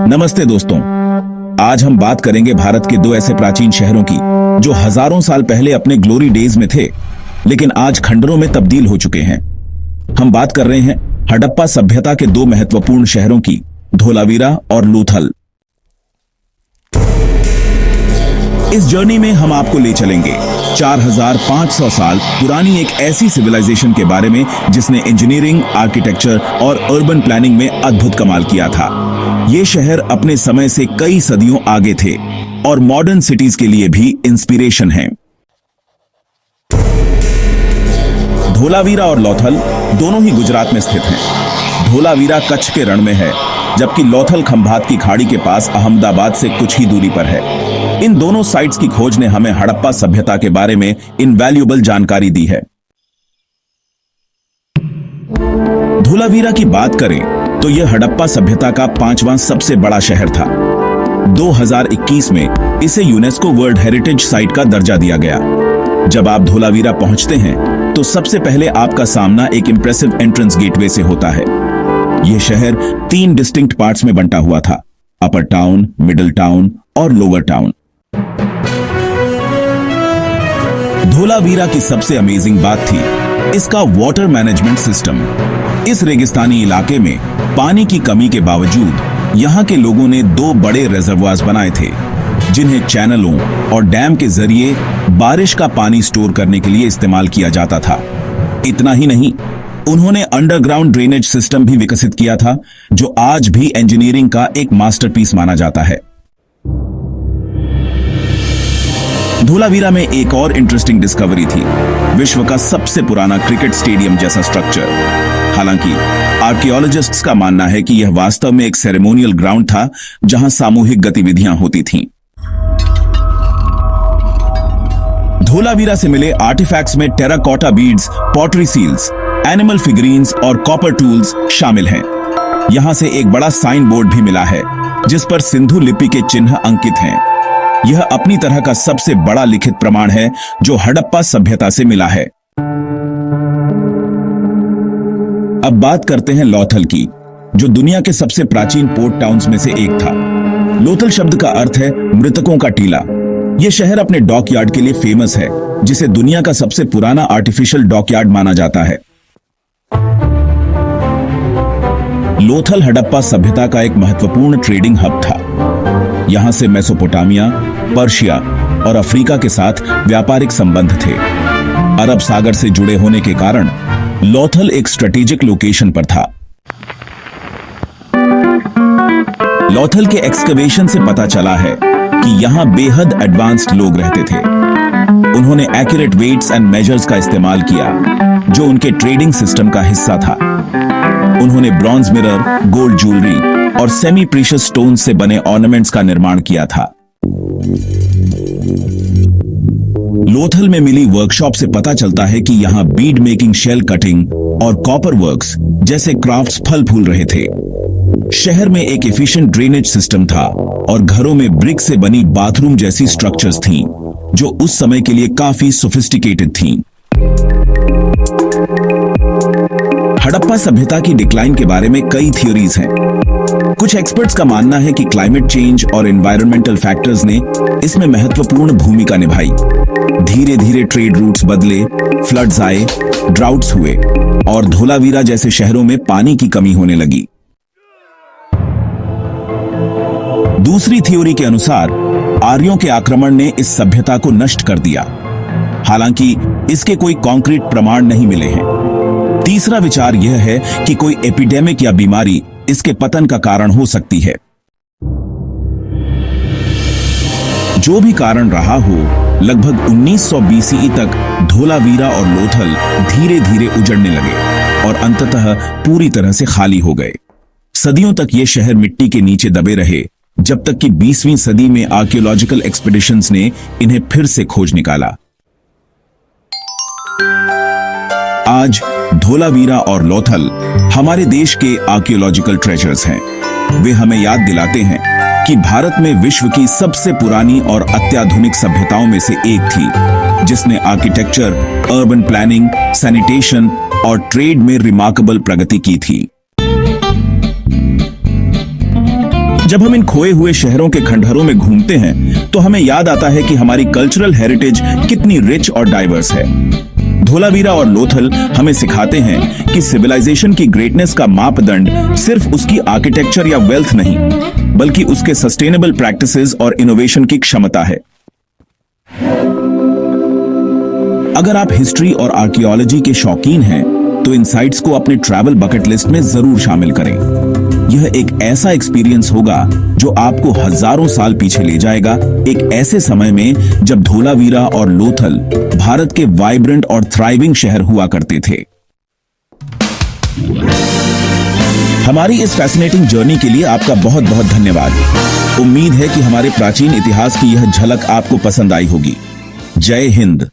नमस्ते दोस्तों। आज हम बात करेंगे भारत के दो ऐसे प्राचीन शहरों की जो हजारों साल पहले अपने ग्लोरी डेज में थे, लेकिन आज खंडरों में तब्दील हो चुके हैं। हम बात कर रहे हैं हड़प्पा सभ्यता के दो महत्वपूर्ण शहरों की, धोलावीरा और लोथल। इस जर्नी में हम आपको ले चलेंगे 4500 साल पुरानी एक ऐसी सिविलाइजेशन के बारे में जिसने इंजीनियरिंग, आर्किटेक्चर और अर्बन प्लानिंग में अद्भुत कमाल किया था। ये शहर अपने समय से कई सदियों आगे थे और मॉडर्न सिटीज के लिए भी इंस्पिरेशन है। धोलावीरा और लोथल दोनों ही गुजरात में स्थित हैं। धोलावीरा कच्छ के रण में है, जबकि लोथल खंभात की खाड़ी के पास अहमदाबाद से कुछ ही दूरी पर है। इन दोनों साइट्स की खोज ने हमें हड़प्पा सभ्यता के बारे में इनवैल्यूएबल जानकारी दी है। धोलावीरा की बात करें तो यह हड़प्पा सभ्यता का 5वां सबसे बड़ा शहर था। 2021 में इसे यूनेस्को वर्ल्ड हेरिटेज साइट का दर्जा दिया गया। जब आप धोलावीरा पहुंचते हैं तो सबसे पहले आपका सामना एक इंप्रेसिव एंट्रेंस गेटवे से होता है। यह शहर 3 डिस्टिंक्ट पार्ट्स में बंटा हुआ था, अपर टाउन, मिडिल टाउन और लोअर टाउन। धोलावीरा की सबसे अमेजिंग बात थी इसका वाटर मैनेजमेंट सिस्टम। इस रेगिस्तानी इलाके में पानी की कमी के बावजूद यहाँ के लोगों ने 2 बड़े रिजर्वॉयर्स बनाए थे, जिन्हें चैनलों और डैम के जरिए बारिश का पानी स्टोर करने के लिए इस्तेमाल किया जाता था। इतना ही नहीं, उन्होंने अंडरग्राउंड ड्रेनेज सिस्टम भी विकसित किया था, जो आज भी इंजीनियरिंग का एक मास्टरपीस माना जाता है। धोलावीरा में एक और इंटरेस्टिंग डिस्कवरी थी, विश्व का सबसे पुराना क्रिकेट स्टेडियम जैसा स्ट्रक्चर। हालांकि आर्कियोलॉजिस्ट्स का मानना है कि यह वास्तव में एक सेरेमोनियल ग्राउंड था, जहां सामूहिक गतिविधियां होती थीं। धोलावीरा से मिले आर्टिफैक्ट्स में terracotta beads, pottery seals, animal figurines और कॉपर टूल्स शामिल हैं। यहां से एक बड़ा साइन बोर्ड भी मिला है, जिस पर सिंधु लिपि के चिन्ह अंकित हैं। यह अपनी तरह का सबसे बड़ा लिखित प्रमाण है जो हड़प्पा सभ्यता से मिला है। अब बात करते हैं लोथल की, जो दुनिया के सबसे प्राचीन पोर्ट टाउन्स में से एक था। लोथल शब्द का अर्थ है मृतकों का टीला। यह शहर अपने डॉकयार्ड के लिए फेमस है, जिसे दुनिया का सबसे पुराना आर्टिफिशियल डॉकयार्ड माना जाता है। लोथल हड़प्पा सभ्यता का एक महत्वपूर्ण ट्रेडिंग हब था। यहां से मेसोपोटामिया, पर्शिया और अफ्रीका के साथ व्यापारिक संबंध थे। अरब सागर से जुड़े होने के कारण लोथल एक स्ट्रेटेजिक लोकेशन पर था। लोथल के एक्सकवेशन से पता चला है कि यहां बेहद एडवांस्ड लोग रहते थे। उन्होंने एक्यूरेट वेट्स एंड मेजर्स का इस्तेमाल किया, जो उनके ट्रेडिंग सिस्टम का हिस्सा था। उन्होंने ब्रॉन्ज मिरर, गोल्ड ज्वेलरी और सेमी प्रीशियस स्टोन से बने ऑर्नामेंट्स का निर्माण किया था। लोथल में मिली वर्कशॉप से पता चलता है कि यहां बीड मेकिंग, शेल कटिंग और कॉपर वर्क्स जैसे क्राफ्ट्स फल फूल रहे थे। शहर में एक एफिशिएंट ड्रेनेज सिस्टम था और घरों में ब्रिक से बनी बाथरूम जैसी स्ट्रक्चर्स थीं, जो उस समय के लिए काफी सोफिस्टिकेटेड थीं। हड़प्पा सभ्यता की डिक्लाइन के बारे में कई थ्योरीज हैं। कुछ एक्सपर्ट्स का मानना है कि क्लाइमेट चेंज और एनवायरमेंटल फैक्टर्स ने इसमें महत्वपूर्ण भूमिका निभाई। धीरे धीरे ट्रेड रूट्स बदले, फ्लड्स आए, ड्राउट्स हुए और धोलावीरा जैसे शहरों में पानी की कमी होने लगी। दूसरी थ्योरी के अनुसार आर्यों के आक्रमण ने इस सभ्यता को नष्ट कर दिया। हालांकि इसके कोई कॉन्क्रीट प्रमाण नहीं मिले हैं। तीसरा विचार यह है कि कोई एपिडेमिक या बीमारी इसके पतन का कारण हो सकती है। जो भी कारण रहा हो, लगभग 1900 BCE तक धोलावीरा और लोथल धीरे धीरे उजड़ने लगे और अंततः पूरी तरह से खाली हो गए। सदियों तक ये शहर मिट्टी के नीचे दबे रहे, जब तक कि 20वीं सदी में आर्कियोलॉजिकल एक्सपीडिशंस ने इन्हें फिर से खोज निकाला। आज धोलावीरा और लोथल हमारे देश के आर्कियोलॉजिकल ट्रेजर्स हैं। वे हमें याद दिलाते हैं कि भारत में विश्व की सबसे पुरानी और अत्याधुनिक सभ्यताओं में से एक थी, जिसने आर्किटेक्चर, अर्बन प्लानिंग, सैनिटेशन और ट्रेड में रिमार्केबल प्रगति की थी। जब हम इन खोए हुए शहरों के खंडहरों में घूमते हैं तो हमें याद आता है कि हमारी कल्चरल हेरिटेज कितनी रिच और डाइवर्स है। धोलावीरा और लोथल हमें सिखाते हैं कि सिविलाइजेशन की ग्रेटनेस का मापदंड सिर्फ उसकी आर्किटेक्चर या वेल्थ नहीं, बल्कि उसके सस्टेनेबल प्रैक्टिसेस और इनोवेशन की क्षमता है। अगर आप हिस्ट्री और आर्कियोलॉजी के शौकीन हैं, तो इन साइट्स को अपने ट्रैवल बकेट लिस्ट में जरूर शामिल करें। यह एक ऐसा एक्सपीरियंस होगा जो आपको हजारों साल पीछे ले जाएगा, एक ऐसे समय में जब धोलावीरा और लोथल भारत के वाइब्रेंट और थ्राइविंग शहर हुआ करते थे। हमारी इस फैसिनेटिंग जर्नी के लिए आपका बहुत बहुत धन्यवाद। उम्मीद है कि हमारे प्राचीन इतिहास की यह झलक आपको पसंद आई होगी। जय हिंद।